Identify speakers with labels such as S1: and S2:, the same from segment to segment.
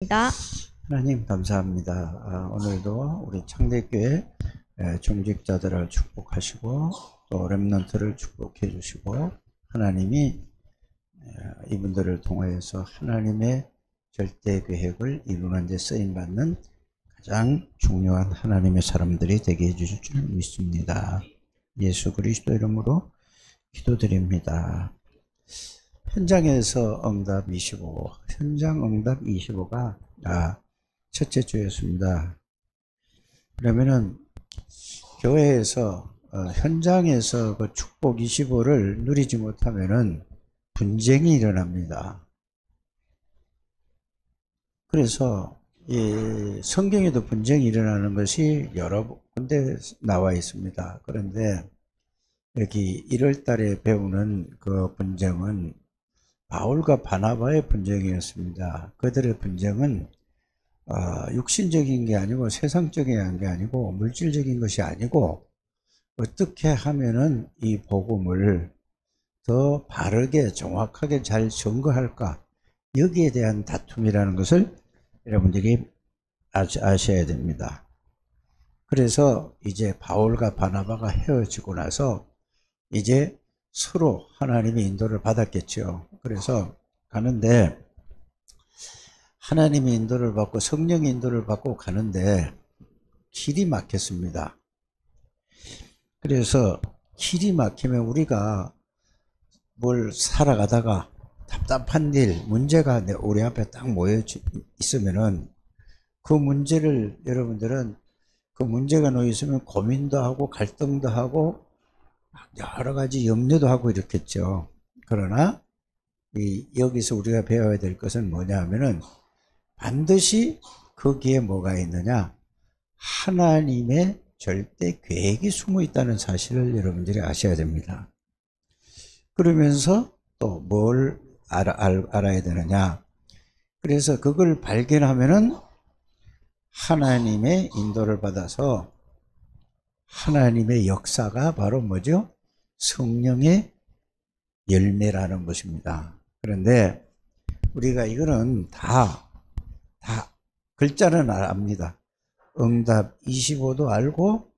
S1: 기도드립니다.
S2: 하나님 감사합니다. 오늘도 우리 창대교회 중직자들을 축복하시고 또 렘넌트를 축복해 주시고 하나님이 이분들을 통하여서 하나님의 절대 계획을 이루는 데 쓰임받는 가장 중요한 하나님의 사람들이 되게 해주실 줄 믿습니다. 예수 그리스도 이름으로 기도드립니다. 현장에서 응답 25, 현장 응답 25가 첫째 주였습니다. 그러면은 교회에서 현장에서 그 축복 25를 누리지 못하면은 분쟁이 일어납니다. 그래서 이 성경에도 분쟁이 일어나는 것이 여러 군데 나와 있습니다. 그런데 여기 1월 달에 배우는 그 분쟁은 바울과 바나바의 분쟁이었습니다. 그들의 분쟁은 육신적인 게 아니고 세상적인 게 아니고 물질적인 것이 아니고 어떻게 하면은 이 복음을 더 바르게 정확하게 잘 전거할까, 여기에 대한 다툼이라는 것을 여러분들이 아셔야 됩니다. 그래서 이제 바울과 바나바가 헤어지고 나서 이제 서로 하나님의 인도를 받았겠죠. 그래서 가는데 하나님의 인도를 받고 성령의 인도를 받고 가는데 길이 막혔습니다. 그래서 길이 막히면 우리가 뭘 살아가다가 답답한 일, 문제가 우리 앞에 딱 모여 있으면은 그 문제를 여러분들은 그 문제가 놓여 있으면 고민도 하고 갈등도 하고 여러 가지 염려도 하고 이렇겠죠. 그러나 여기서 우리가 배워야 될 것은 뭐냐 하면은 반드시 거기에 뭐가 있느냐, 하나님의 절대 계획이 숨어 있다는 사실을 여러분들이 아셔야 됩니다. 그러면서 또 뭘 알아야 되느냐, 그래서 그걸 발견하면은 하나님의 인도를 받아서 하나님의 역사가 바로 뭐죠? 성령의 열매라는 것입니다. 그런데 우리가 이거는 다 글자는 압니다. 응답 25도 알고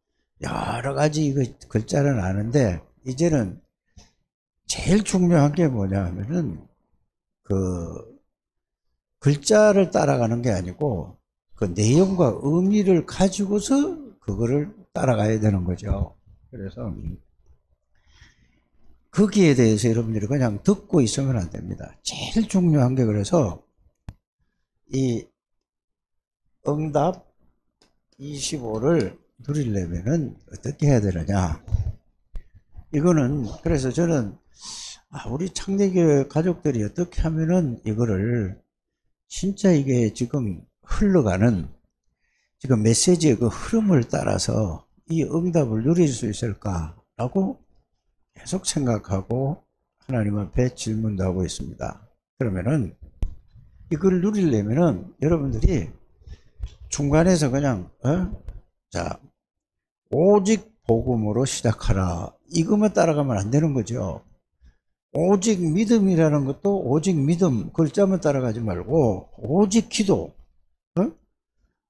S2: 여러 가지 이거 글자는 아는데 이제는 제일 중요한 게 뭐냐 하면은 그 글자를 따라가는 게 아니고 그 내용과 의미를 가지고서 그거를 따라가야 되는 거죠. 그래서 거기에 대해서 여러분들이 그냥 듣고 있으면 안 됩니다. 제일 중요한 게, 그래서 이 응답 25를 누리려면은 어떻게 해야 되느냐, 이거는 그래서 저는 우리 창대교회 가족들이 어떻게 하면은 이거를 진짜 이게 지금 흘러가는 지금 메시지의 그 흐름을 따라서 이 응답을 누릴 수 있을까라고 계속 생각하고 하나님 앞에 질문도 하고 있습니다. 그러면은 이걸 누리려면은 여러분들이 중간에서 그냥 자, 오직 복음으로 시작하라, 이것만 따라가면 안 되는 거죠. 오직 믿음이라는 것도 오직 믿음 글자만 따라가지 말고 오직 기도,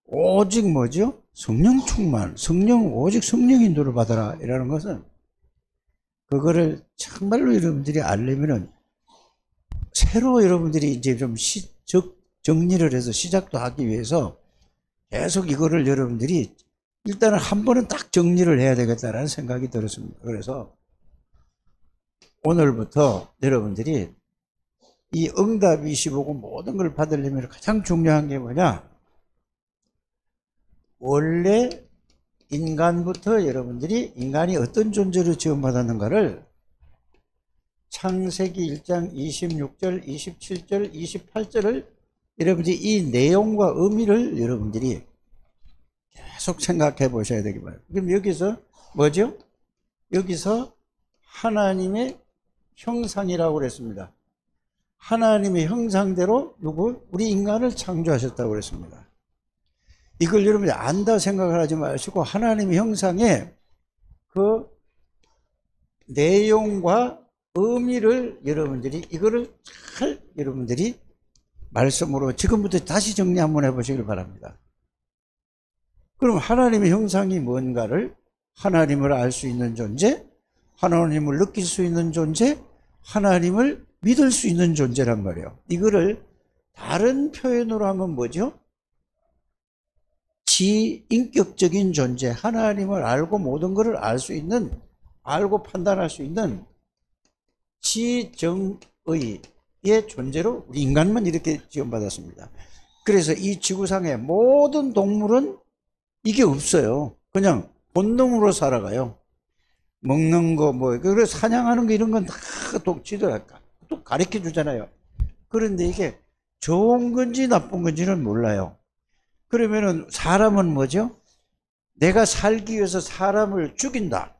S2: 오직 뭐죠? 성령 충만, 오직 성령 인도를 받아라, 이라는 것은 그거를 정말로 여러분들이 알려면은 새로 여러분들이 이제 좀 정리를 해서 시작도 하기 위해서 계속 이거를 여러분들이 일단은 한 번은 딱 정리를 해야 되겠다라는 생각이 들었습니다. 그래서 오늘부터 여러분들이 이 응답 25고 모든 걸 받으려면 가장 중요한 게 뭐냐, 원래 인간부터 여러분들이 인간이 어떤 존재로 지음받았는가를 창세기 1장 26절, 27절, 28절을 여러분들이 이 내용과 의미를 여러분들이 계속 생각해 보셔야 되기 바랍니다. 그럼 여기서 뭐죠? 여기서 하나님의 형상이라고 그랬습니다. 하나님의 형상대로 우리 인간을 창조하셨다고 그랬습니다. 이걸 여러분들이 안다 생각을 하지 마시고 하나님의 형상의 그 내용과 의미를 여러분들이 이거를 잘 여러분들이 말씀으로 지금부터 다시 정리 한번 해보시길 바랍니다. 그럼 하나님의 형상이 뭔가를, 하나님을 알 수 있는 존재, 하나님을 느낄 수 있는 존재, 하나님을 믿을 수 있는 존재란 말이에요. 이거를 다른 표현으로 하면 뭐죠? 지인격적인 존재, 하나님을 알고 모든 것을 알 수 있는, 알고 판단할 수 있는 지정의의 존재로 우리 인간만 이렇게 지원받았습니다. 그래서 이 지구상의 모든 동물은 이게 없어요. 그냥 본능으로 살아가요. 먹는 거, 그래서 사냥하는 거 이런 건 다 지도랄까 또 가르쳐 주잖아요. 그런데 이게 좋은 건지 나쁜 건지는 몰라요. 그러면은 사람은 뭐죠? 내가 살기 위해서 사람을 죽인다.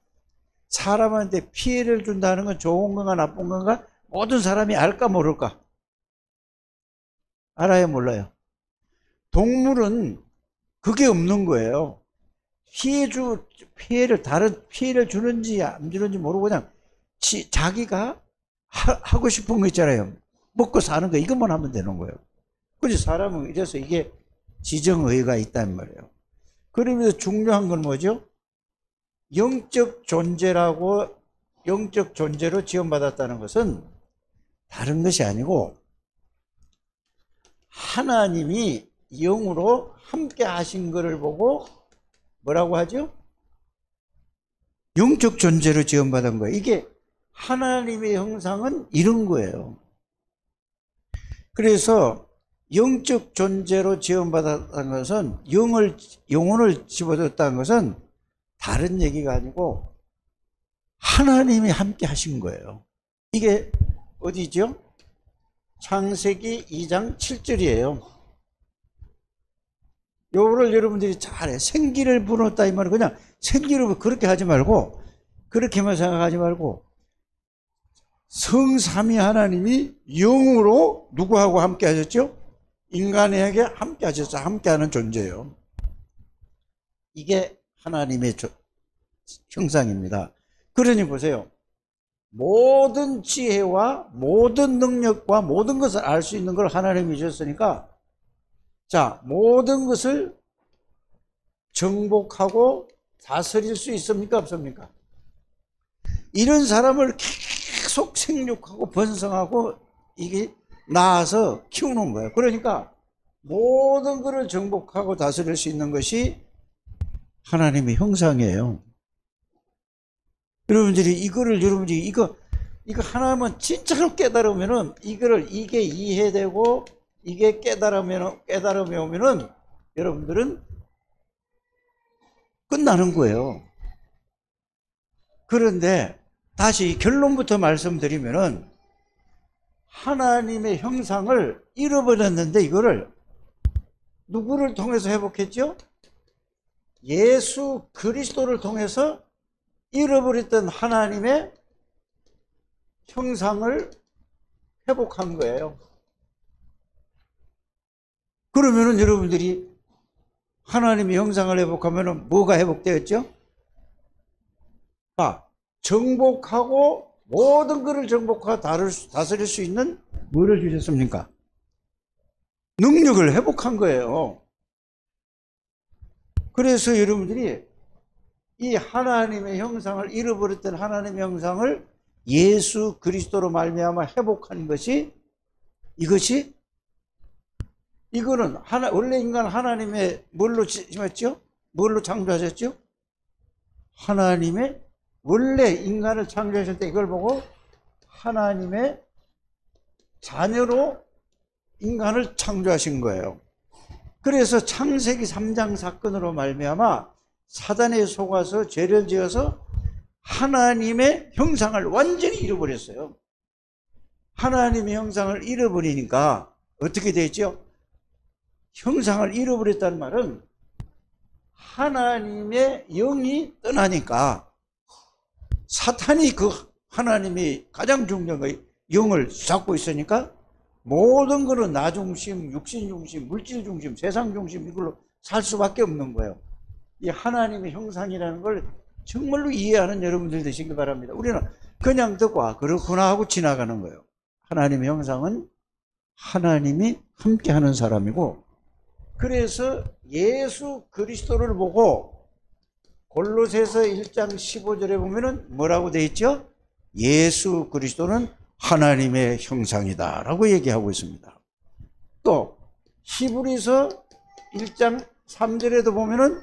S2: 사람한테 피해를 준다는 건 좋은 건가 나쁜 건가? 모든 사람이 알까 모를까? 알아요, 몰라요? 동물은 그게 없는 거예요. 다른 피해를 주는지 안 주는지 모르고 그냥 자기가 하고 싶은 거 있잖아요. 먹고 사는 거 이것만 하면 되는 거예요. 그래서 사람은 이래서 이게 지정의가 있단 말이에요. 그러면서 중요한 건 뭐죠? 영적 존재로 지원받았다는 것은 다른 것이 아니고 하나님이 영으로 함께 하신 것을 보고 뭐라고 하죠? 영적 존재로 지원받은 거예요. 이게 하나님의 형상은 이런 거예요. 그래서 영적 존재로 지원받았다는 것은 영혼을 집어줬다는 것은 다른 얘기가 아니고 하나님이 함께 하신 거예요. 이게 어디죠? 창세기 2장 7절이에요. 요거를 여러분들이 잘해. 생기를 불었다 이 말은 그냥 생기를 그렇게 하지 말고, 그렇게만 생각하지 말고 성삼위 하나님이 영으로 누구하고 함께 하셨죠? 인간에게 함께 하셨죠. 함께 하는 존재예요. 이게 하나님의 형상입니다. 그러니 보세요. 모든 지혜와 모든 능력과 모든 것을 알 수 있는 걸 하나님이 주셨으니까, 자, 모든 것을 정복하고 다스릴 수 있습니까? 없습니까? 이런 사람을 계속 생육하고 번성하고 이게 낳아서 키우는 거예요. 그러니까 모든 것을 정복하고 다스릴 수 있는 것이 하나님의 형상이에요. 여러분들이 이거 하나만 진짜로 깨달으면은 이게 이해되고 이게 깨달음이 오면은 여러분들은 끝나는 거예요. 그런데 다시 결론부터 말씀드리면은 하나님의 형상을 잃어버렸는데 이거를 누구를 통해서 회복했죠? 예수 그리스도를 통해서 잃어버렸던 하나님의 형상을 회복한 거예요. 그러면은 여러분들이 하나님의 형상을 회복하면은 뭐가 회복되었죠? 정복하고 모든 것을 정복하고 다스릴 수 있는 뭐를 주셨습니까? 능력을 회복한 거예요. 그래서 여러분들이 이 하나님의 형상을 잃어버렸던 하나님의 형상을 예수 그리스도로 말미암아 회복한 것이 이거는 원래 인간 하나님의 뭘로 심었죠? 뭘로 창조하셨죠? 하나님의 원래 인간을 창조하실 때 이걸 보고 하나님의 자녀로 인간을 창조하신 거예요. 그래서 창세기 3장 사건으로 말미암아 사단에 속아서 죄를 지어서 하나님의 형상을 완전히 잃어버렸어요. 하나님의 형상을 잃어버리니까 어떻게 되죠? 형상을 잃어버렸다는 말은 하나님의 영이 떠나니까 사탄이 그 하나님이 가장 중요한 영을 잡고 있으니까 모든 것은 나 중심, 육신 중심, 물질 중심, 세상 중심 이걸로 살 수밖에 없는 거예요. 이 하나님의 형상이라는 걸 정말로 이해하는 여러분들 되시길 바랍니다. 우리는 그냥 듣고 그렇구나 하고 지나가는 거예요. 하나님의 형상은 하나님이 함께 하는 사람이고, 그래서 예수 그리스도를 보고 골로새서 1장 15절에 보면은 뭐라고 되어 있죠? 예수 그리스도는 하나님의 형상이다 라고 얘기하고 있습니다. 또 히브리서 1장 3절에도 보면은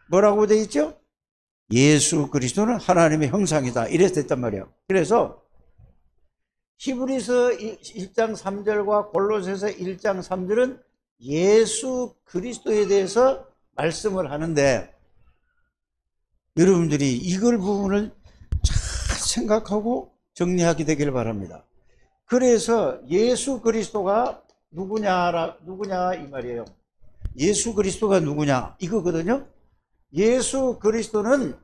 S2: 뭐라고 되어 있죠? 예수 그리스도는 하나님의 형상이다 이래서 됐단 말이에요. 그래서 히브리서 1장 3절과 골로새서 1장 3절은 예수 그리스도에 대해서 말씀을 하는데, 여러분들이 이걸 부분을 잘 생각하고 정리하게 되길 바랍니다. 그래서 예수 그리스도가 누구냐 이 말이에요. 예수 그리스도가 누구냐 이거거든요. 예수 그리스도는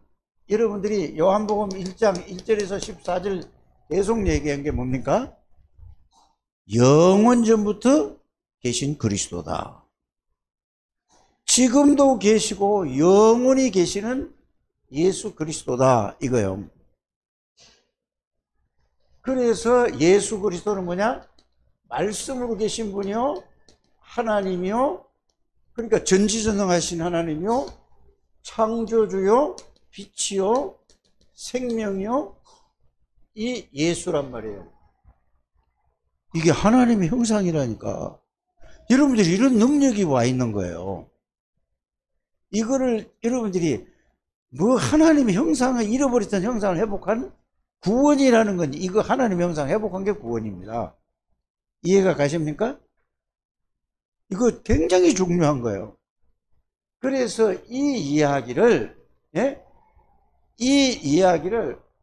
S2: 여러분들이 요한복음 1장 1절에서 14절 계속 얘기한 게 뭡니까? 영원 전부터 계신 그리스도다. 지금도 계시고 영원히 계시는 예수 그리스도다 이거예요. 그래서 예수 그리스도는 뭐냐? 말씀으로 계신 분이요, 하나님이요, 그러니까 전지전능하신 하나님이요, 창조주요, 빛이요, 생명이요, 이 예수란 말이에요. 이게 하나님의 형상이라니까. 여러분들이 이런 능력이 와 있는 거예요. 이거를 여러분들이 뭐 하나님의 형상을, 잃어버렸던 형상을 회복한 구원이라는 건, 이거 하나님의 형상 회복한 게 구원입니다. 이해가 가십니까? 이거 굉장히 중요한 거예요. 그래서 이 이야기를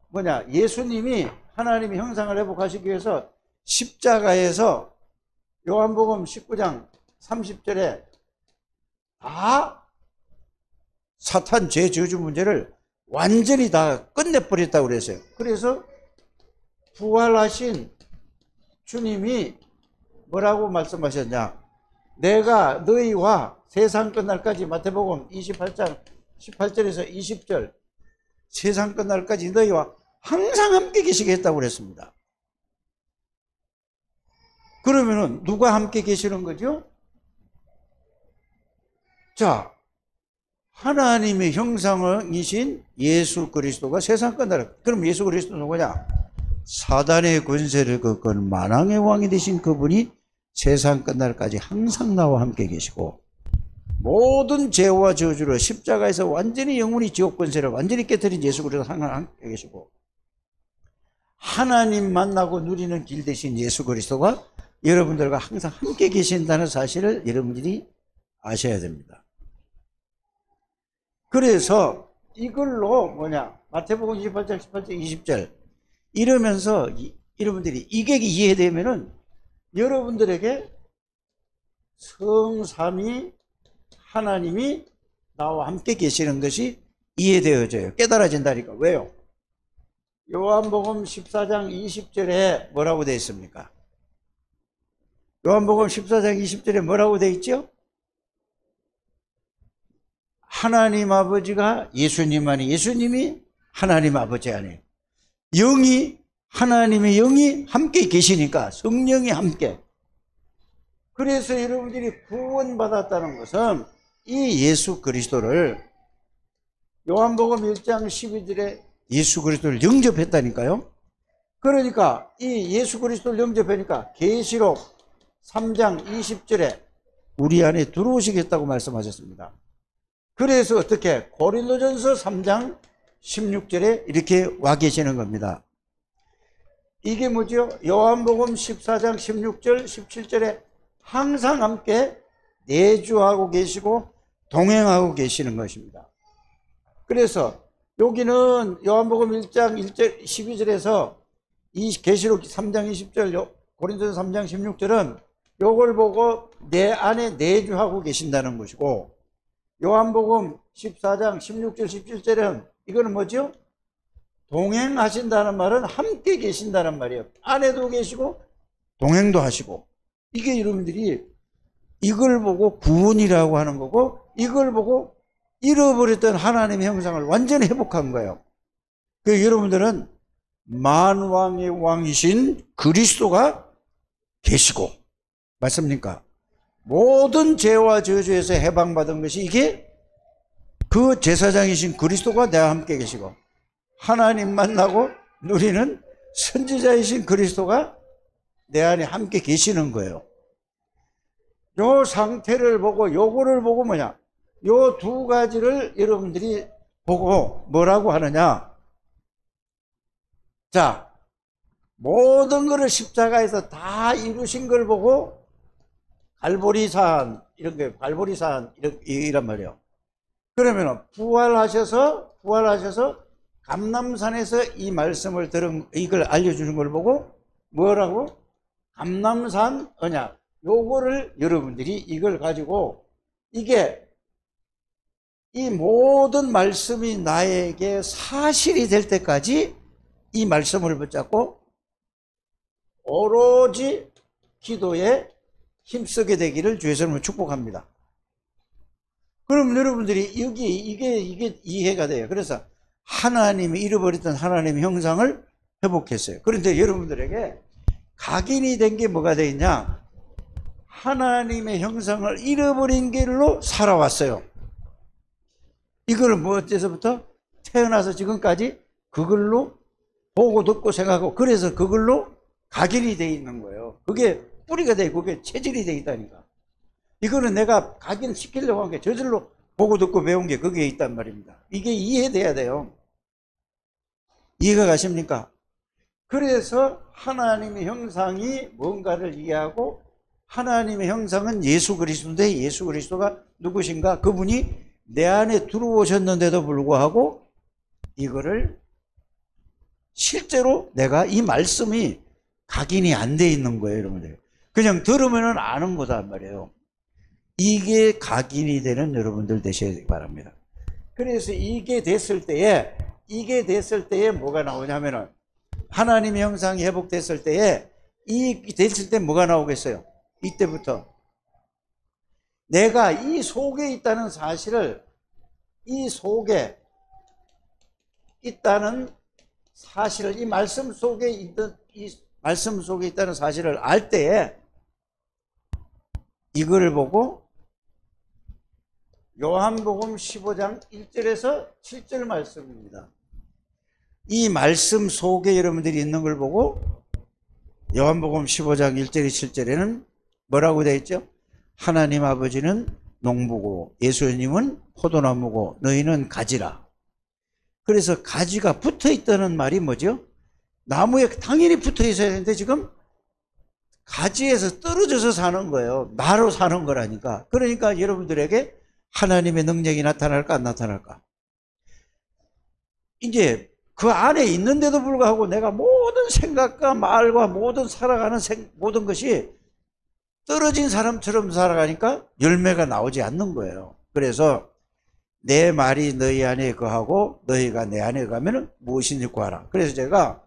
S2: 뭐냐, 예수님이 하나님의 형상을 회복하시기 위해서 십자가에서 요한복음 19장 30절에 다 사탄 죄 저주 문제를 완전히 다 끝내버렸다고 그랬어요. 그래서 부활하신 주님이 뭐라고 말씀하셨냐? 내가 너희와 세상 끝날까지, 마태복음 28장 18절에서 20절, 세상 끝날까지 너희와 항상 함께 계시겠다고 그랬습니다. 그러면은 누가 함께 계시는 거죠? 자, 하나님의 형상이신 예수 그리스도가 세상 끝날, 그럼 예수 그리스도는 누구냐? 사단의 권세를 꺾은 만왕의 왕이 되신 그분이 세상 끝날까지 항상 나와 함께 계시고, 모든 죄와 저주를 십자가에서 완전히 영원히 지옥 권세를 완전히 깨뜨린 예수 그리스도 항상 함께 계시고, 하나님 만나고 누리는 길 대신 예수 그리스도가 여러분들과 항상 함께 계신다는 사실을 여러분들이 아셔야 됩니다. 그래서 이걸로 뭐냐, 마태복음 28장 18절 20절 이러면서 여러분들이 이게 이해되면은 여러분들에게 성삼위 하나님이 나와 함께 계시는 것이 이해되어져요. 깨달아진다니까. 왜요? 요한복음 14장 20절에 뭐라고 되어 있습니까? 요한복음 14장 20절에 뭐라고 되어 있죠? 하나님 아버지가 예수님 안에, 예수님이 하나님 아버지 안에, 영이, 하나님의 영이 함께 계시니까, 성령이 함께. 그래서 여러분들이 구원받았다는 것은 이 예수 그리스도를, 요한복음 1장 12절에 예수 그리스도를 영접했다니까요. 그러니까 이 예수 그리스도를 영접하니까 계시록 3장 20절에 우리 안에 들어오시겠다고 말씀하셨습니다. 그래서 어떻게? 고린도전서 3장 16절에 이렇게 와 계시는 겁니다. 이게 뭐죠? 요한복음 14장 16절 17절에 항상 함께 내주하고 계시고 동행하고 계시는 것입니다. 그래서 여기는 요한복음 1장 1절 12절에서 이 계시록 3장 20절, 고린도전서 3장 16절은 요걸 보고 내 안에 내주하고 계신다는 것이고, 요한복음 14장 16절 17절은 이거는 뭐죠? 동행하신다는 말은 함께 계신다는 말이에요. 안에도 계시고 동행도 하시고. 이게 여러분들이 이걸 보고 구원이라고 하는 거고, 이걸 보고 잃어버렸던 하나님의 형상을 완전히 회복한 거예요. 그 여러분들은 만왕의 왕이신 그리스도가 계시고, 맞습니까? 모든 죄와 저주에서 해방받은 것이 이게 그 제사장이신 그리스도가 내와 함께 계시고 하나님 만나고 누리는 선지자이신 그리스도가 내 안에 함께 계시는 거예요. 요 상태를 보고 요거를 보고 뭐냐? 요 두 가지를 여러분들이 보고 뭐라고 하느냐? 자, 모든 것을 십자가에서 다 이루신 걸 보고 갈보리산 이런 게 갈보리산 이란 말이에요. 그러면 부활하셔서 감람산에서 이 말씀을 들은 이걸 알려주는 걸 보고 뭐라고? 감람산 언약. 요거를 여러분들이 이걸 가지고 이게 이 모든 말씀이 나에게 사실이 될 때까지 이 말씀을 붙잡고 오로지 기도에 힘쓰게 되기를 주의 이름으로 축복합니다. 그럼 여러분들이 이게 이해가 돼요. 그래서 하나님이 잃어버렸던 하나님의 형상을 회복했어요. 그런데 여러분들에게 각인이 된 게 뭐가 되어 있냐? 하나님의 형상을 잃어버린 길로 살아왔어요. 이거를 뭐 어째서부터 태어나서 지금까지 그걸로 보고 듣고 생각하고 그래서 그걸로 각인이 되어 있는 거예요. 그게 뿌리가 되고 그게 체질이 되어 있다니까. 이거는 내가 각인시키려고 한 게 저절로 보고 듣고 배운 게 거기에 있단 말입니다. 이게 이해돼야 돼요. 이해가 가십니까? 그래서 하나님의 형상이 뭔가를 이해하고 하나님의 형상은 예수 그리스도인데 예수 그리스도가 누구신가? 그분이 내 안에 들어오셨는데도 불구하고 이거를 실제로 내가 이 말씀이 각인이 안 돼 있는 거예요, 여러분들. 그냥 들으면은 아는 거단 말이에요. 이게 각인이 되는 여러분들 되셔야 바랍니다. 그래서 이게 됐을 때에 뭐가 나오냐면은 하나님의 형상이 회복됐을 때에 됐을 때 뭐가 나오겠어요? 이때부터 내가 이 속에 있다는 사실을 이 말씀 속에 있다는 사실을 알 때에 이거를 보고 요한복음 15장 1절에서 7절 말씀입니다. 이 말씀 속에 여러분들이 있는 걸 보고 요한복음 15장 1절 7절에는 뭐라고 되어 있죠? 하나님 아버지는 농부고 예수님은 포도나무고 너희는 가지라. 그래서 가지가 붙어 있다는 말이 뭐죠? 나무에 당연히 붙어 있어야 되는데 지금 가지에서 떨어져서 사는 거예요. 나로 사는 거라니까. 그러니까 여러분들에게 하나님의 능력이 나타날까 안 나타날까? 이제 그 안에 있는데도 불구하고 내가 모든 생각과 말과 모든 살아가는 모든 것이 떨어진 사람처럼 살아가니까 열매가 나오지 않는 거예요. 그래서 내 말이 너희 안에 거하고 너희가 내 안에 가면 무엇이든지 구하라. 그래서 제가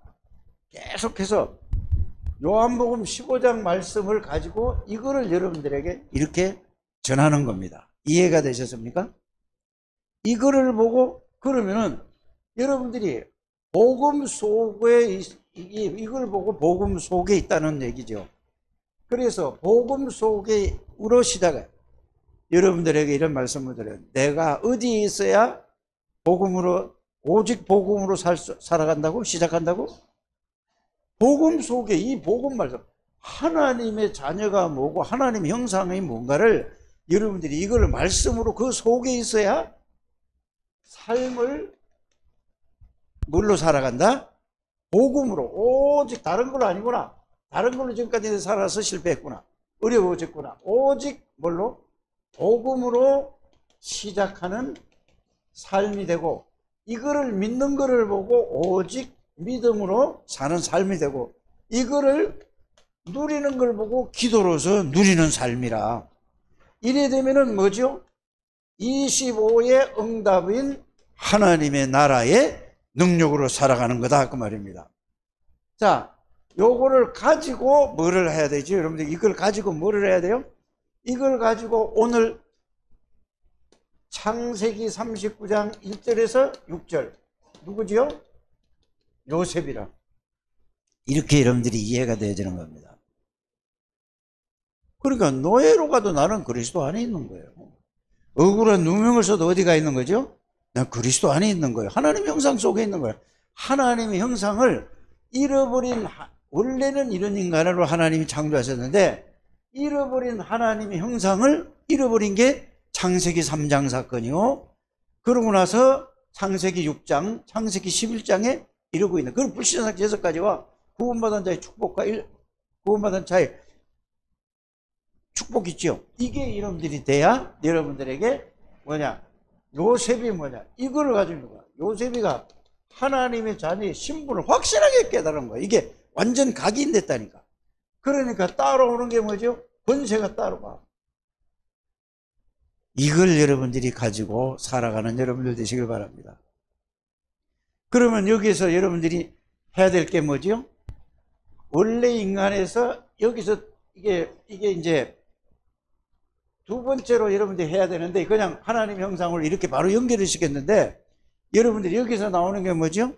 S2: 계속해서 요한복음 15장 말씀을 가지고 이거를 여러분들에게 이렇게 전하는 겁니다. 이해가 되셨습니까? 이거를 보고 그러면은 여러분들이 복음 속에 이걸 보고 복음 속에 있다는 얘기죠. 그래서 복음 속에 우러시다가 여러분들에게 이런 말씀을 드려요. 내가 어디에 있어야 복음으로 오직 복음으로 살아간다고 시작한다고? 복음 속에 이 복음 말씀 하나님의 자녀가 뭐고 하나님의 형상이 뭔가를 여러분들이 이걸 말씀으로 그 속에 있어야 삶을 뭘로 살아간다? 복음으로. 오직 다른 걸로 아니구나. 다른 걸로 지금까지 살아서 실패했구나. 어려워졌구나. 오직 뭘로? 복음으로 시작하는 삶이 되고 이거를 믿는 거를 보고 오직 믿음으로 사는 삶이 되고 이거를 누리는 걸 보고 기도로서 누리는 삶이라. 이래 되면은 뭐죠? 25의 응답인 하나님의 나라의 능력으로 살아가는 거다 그 말입니다. 자, 요거를 가지고 뭐를 해야 되지? 여러분들 이걸 가지고 뭐를 해야 돼요? 이걸 가지고 오늘 창세기 39장 1절에서 6절 누구지요? 요셉이라. 이렇게 여러분들이 이해가 되어지는 겁니다. 그러니까 노예로 가도 나는 그리스도 안에 있는 거예요. 억울한 누명을 써도 어디가 있는 거죠? 난 그리스도 안에 있는 거예요. 하나님 형상 속에 있는 거예요. 하나님의 형상을 잃어버린, 원래는 이런 인간으로 하나님이 창조하셨는데 잃어버린 하나님의 형상을 잃어버린 게 창세기 3장 사건이요. 그러고 나서 창세기 6장, 창세기 11장에 이러고 있는, 그런 불신앙 6가지와 구원받은 자의 축복과 구원받은 자의 축복 있죠. 이게 여러분들이 돼야 여러분들에게 뭐냐, 요셉이 뭐냐, 이거를 가지고 있는 거야. 요셉이가 하나님의 자녀의 신분을 확실하게 깨달은 거야. 이게 완전 각인됐다니까. 그러니까 따라오는 게 뭐죠? 권세가 따라와. 이걸 여러분들이 가지고 살아가는 여러분들 되시길 바랍니다. 그러면 여기서 여러분들이 해야 될 게 뭐죠? 원래 인간에서 여기서 이게 이제 두 번째로 여러분들이 해야 되는데, 그냥 하나님 형상을 이렇게 바로 연결을 시켰는데, 여러분들이 여기서 나오는 게 뭐죠?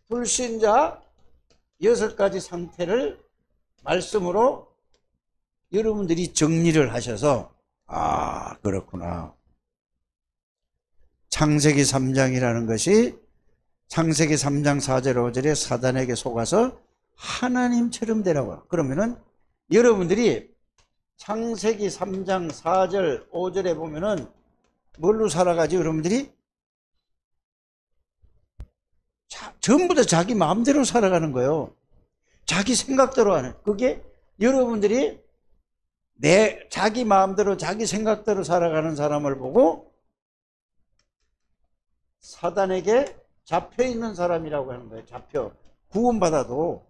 S2: 불신자 6가지 상태를 말씀으로 여러분들이 정리를 하셔서, 아, 그렇구나. 창세기 3장이라는 것이 창세기 3장 4절 5절에 사단에게 속아서 하나님처럼 되라고. 그러면은 여러분들이 창세기 3장 4절 5절에 보면은 뭘로 살아가지? 여러분들이 전부 다 자기 마음대로 살아가는 거예요. 자기 생각대로 하는. 그게 여러분들이 자기 마음대로 자기 생각대로 살아가는 사람을 보고 사단에게 잡혀있는 사람이라고 하는 거예요. 구원받아도.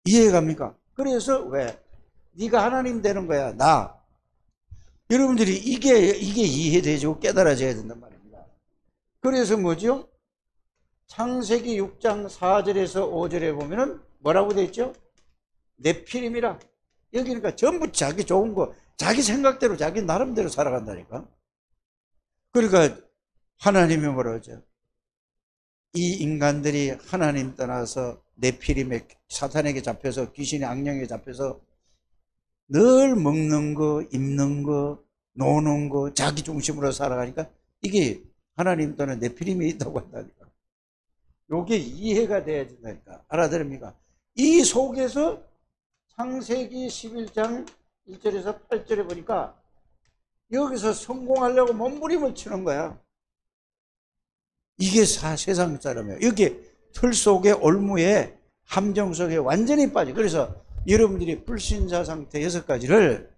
S2: 이해갑니까? 그래서 왜? 네가 하나님 되는 거야. 여러분들이 이게 이해되고 깨달아져야 된단 말입니다. 그래서 뭐죠? 창세기 6장 4절에서 5절에 보면은 뭐라고 되어 있죠? 네피림이라. 여기 그러니까 전부 자기 좋은 거, 자기 생각대로 자기 나름대로 살아간다니까. 그러니까 하나님이 뭐라고 하죠? 이 인간들이 하나님 떠나서 네피림의 사탄에게 잡혀서, 귀신의 악령에 잡혀서 늘 먹는 거, 입는 거, 노는 거, 자기 중심으로 살아가니까 이게 하나님 또는 네피림에 있다고 한다니까. 요게 이해가 돼야 된다니까. 알아들습니까? 이 속에서 창세기 11장 1절에서 8절에 보니까 여기서 성공하려고 몸부림을 치는 거야. 이게 세상 사람이에요. 여기 틀 속에 올무에 함정 속에 완전히 빠져. 그래서 여러분들이 불신자 상태 6가지를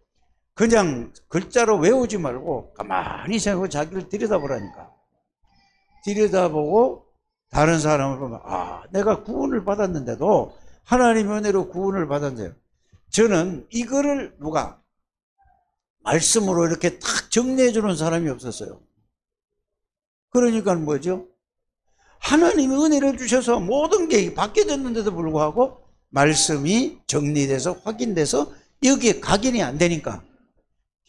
S2: 그냥 글자로 외우지 말고 가만히 생각하고 자기를 들여다보라니까. 들여다보고 다른 사람을 보면, 아, 내가 구원을 받았는데도 하나님의 은혜로 구원을 받았는데요. 저는 이거를 누가 말씀으로 이렇게 탁 정리해 주는 사람이 없었어요. 그러니까 뭐죠? 하나님이 은혜를 주셔서 모든 게 바뀌어졌는데도 불구하고 말씀이 정리돼서 확인돼서 여기에 각인이 안 되니까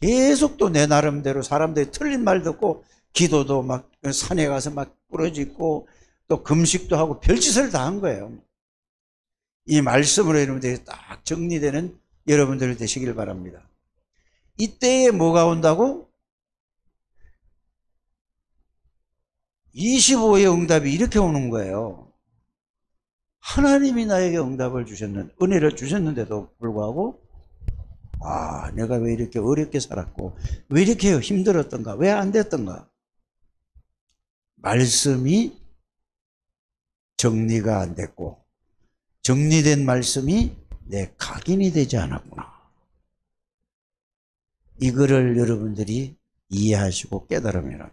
S2: 계속 또 내 나름대로 사람들이 틀린 말 듣고 기도도 막 산에 가서 막 부러지고 또 금식도 하고 별짓을 다 한 거예요. 이 말씀으로 여러분들이 딱 정리되는 여러분들 되시길 바랍니다. 이때에 뭐가 온다고? 25의 응답이 이렇게 오는 거예요. 하나님이 나에게 응답을 은혜를 주셨는데도 불구하고, 아, 내가 왜 이렇게 어렵게 살았고, 왜 이렇게 힘들었던가, 왜 안 됐던가. 말씀이 정리가 안 됐고, 정리된 말씀이 내 각인이 되지 않았구나. 이거를 여러분들이 이해하시고 깨달으면,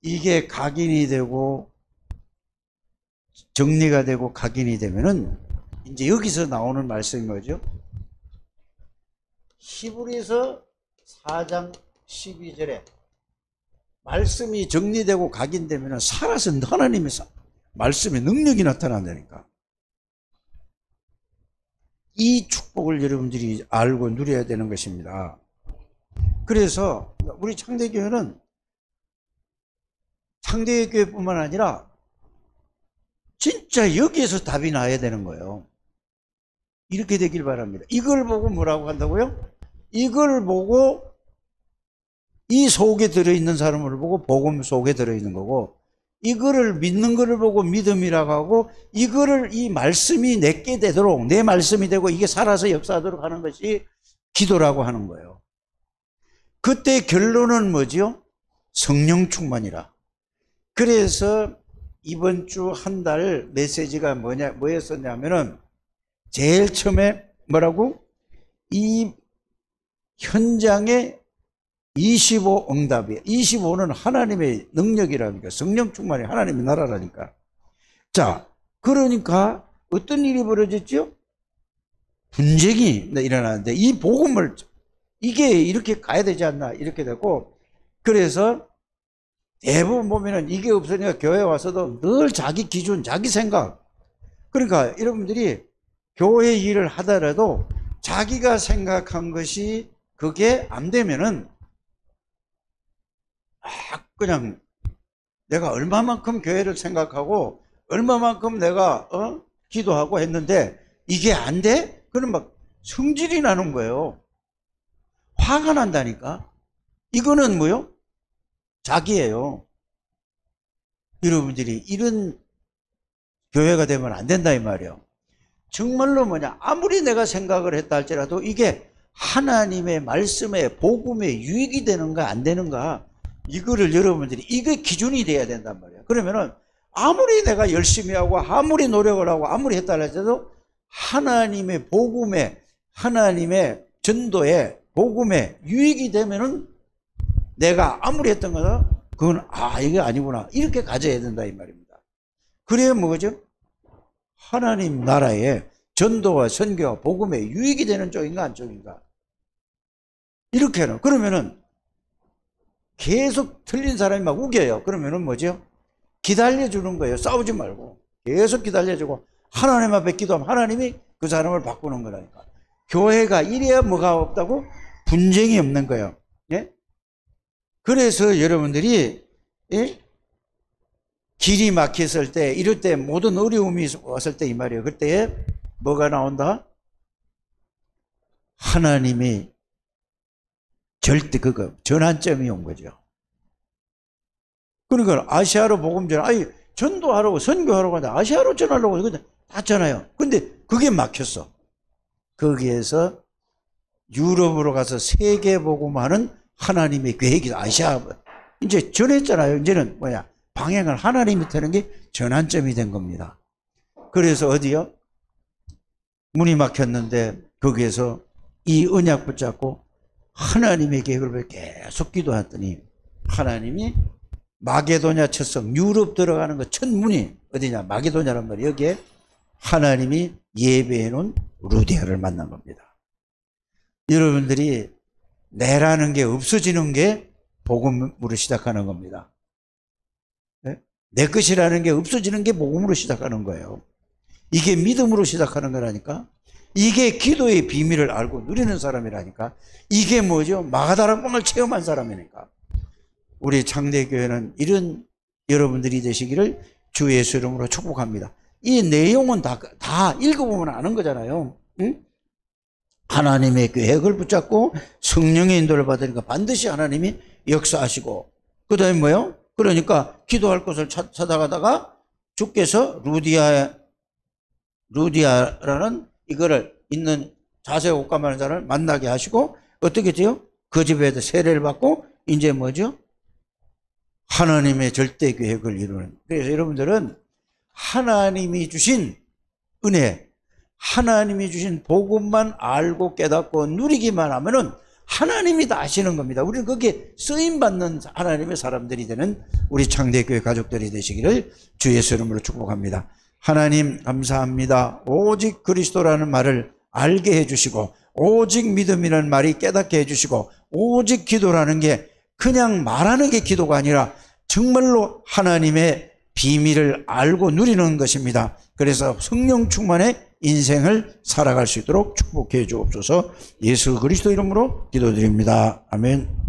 S2: 이게 각인이 되고 정리가 되고 각인이 되면은 이제 여기서 나오는 말씀이 뭐죠? 히브리서 4장 12절에 말씀이 정리되고 각인되면은 살아서 하나님의 말씀의 능력이 나타난다니까. 이 축복을 여러분들이 알고 누려야 되는 것입니다. 그래서 우리 창대교회는 창대교회뿐만 아니라 진짜 여기에서 답이 나야 되는 거예요. 이렇게 되길 바랍니다. 이걸 보고 뭐라고 한다고요? 이걸 보고 이 속에 들어있는 사람을 보고 복음 속에 들어있는 거고, 이거를 믿는 거를 보고 믿음이라고 하고, 이거를 이 말씀이 내게 되도록, 내 말씀이 되고 이게 살아서 역사하도록 하는 것이 기도라고 하는 거예요. 그때 결론은 뭐지요? 성령 충만이라. 그래서 이번 주 한 달 메시지가 뭐였었냐면은, 제일 처음에 뭐라고? 이 현장에 25 응답이에요. 25는 하나님의 능력이라니까. 성령 충만이 하나님의 나라라니까. 자, 그러니까 어떤 일이 벌어졌죠? 분쟁이 일어나는데, 이 복음을, 이게 이렇게 가야 되지 않나, 이렇게 되고, 그래서 대부분 보면은 이게 없으니까 교회 와서도 늘 자기 기준, 자기 생각. 그러니까 여러분들이 교회 일을 하더라도 자기가 생각한 것이 그게 안 되면은 그냥 내가 얼마만큼 교회를 생각하고 얼마만큼 내가 기도하고 했는데 이게 안 돼? 그럼 막 성질이 나는 거예요. 화가 난다니까. 이거는 뭐요? 자기예요. 여러분들이 이런 교회가 되면 안 된다 이 말이에요. 정말로 뭐냐, 아무리 내가 생각을 했다 할지라도 이게 하나님의 말씀에 복음에 유익이 되는가 안 되는가, 이거를 여러분들이, 이게 기준이 돼야 된단 말이에요. 그러면은 아무리 내가 열심히 하고 아무리 노력을 하고 아무리 했다 할지라도 하나님의 복음에, 하나님의 전도에, 복음에 유익이 되면은 내가 아무리 했던 거는 그건 이게 아니구나, 이렇게 가져야 된다 이 말입니다. 그래야 뭐죠? 하나님 나라에 전도와 선교와 복음에 유익이 되는 쪽인가 안 쪽인가, 이렇게는. 그러면은 계속 틀린 사람이 막 우겨요. 그러면은 뭐죠? 기다려주는 거예요. 싸우지 말고 계속 기다려주고 하나님 앞에 기도하면 하나님이 그 사람을 바꾸는 거라니까. 교회가 이래야 뭐가 없다고? 분쟁이 없는 거예요. 예? 그래서 여러분들이, 예? 길이 막혔을 때, 이럴 때, 모든 어려움이 왔을 때 이 말이에요. 그때 뭐가 나온다? 하나님이 절대 전환점이 온 거죠. 그러니까 아시아로 복음 전하, 전도하라고, 선교하라고 하는데 아시아로 전하려고 했잖아요. 근데 그게 막혔어. 거기에서 유럽으로 가서 세계 복음하는 하나님의 계획이 아시아, 이제 전했잖아요. 이제는 뭐야? 방향을 하나님이 되는 게 전환점이 된 겁니다. 그래서 어디요? 문이 막혔는데 거기에서 이 언약 붙잡고 하나님의 계획을 계속 기도했더니 하나님이 마게도냐 첫성, 유럽 들어가는 거 첫 문이 어디냐? 마게도냐란 말이에요. 여기에 하나님이 예배해 놓은 루디아를 만난 겁니다. 여러분들이 내라는 게 없어지는 게 복음으로 시작하는 겁니다. 내 것이라는 게 없어지는 게 복음으로 시작하는 거예요. 이게 믿음으로 시작하는 거라니까. 이게 기도의 비밀을 알고 누리는 사람이라니까. 이게 뭐죠? 마가다락방을 체험한 사람이니까. 우리 창대교회는 이런 여러분들이 되시기를 주 예수 이름으로 축복합니다. 이 내용은 다 읽어보면 아는 거잖아요. 응? 하나님의 계획을 붙잡고 성령의 인도를 받으니까 반드시 하나님이 역사하시고, 그 다음에 뭐요? 그러니까 기도할 곳을 찾아가다가 주께서 루디아라는 이거를 있는 자세 옷감하는 자를 만나게 하시고, 어떻게 돼요? 그 집에서 세례를 받고 이제 뭐죠? 하나님의 절대 계획을 이루는. 그래서 여러분들은 하나님이 주신 은혜, 하나님이 주신 복음만 알고 깨닫고 누리기만 하면은 하나님이 다 아시는 겁니다. 우리는 거기에 쓰임받는 하나님의 사람들이 되는 우리 창대교회 가족들이 되시기를 주 예수 이름으로 축복합니다. 하나님 감사합니다. 오직 그리스도라는 말을 알게 해주시고, 오직 믿음이라는 말이 깨닫게 해주시고, 오직 기도라는 게 그냥 말하는 게 기도가 아니라 정말로 하나님의 비밀을 알고 누리는 것입니다. 그래서 성령 충만의 인생을 살아갈 수 있도록 축복해 주옵소서. 예수 그리스도 이름으로 기도드립니다. 아멘.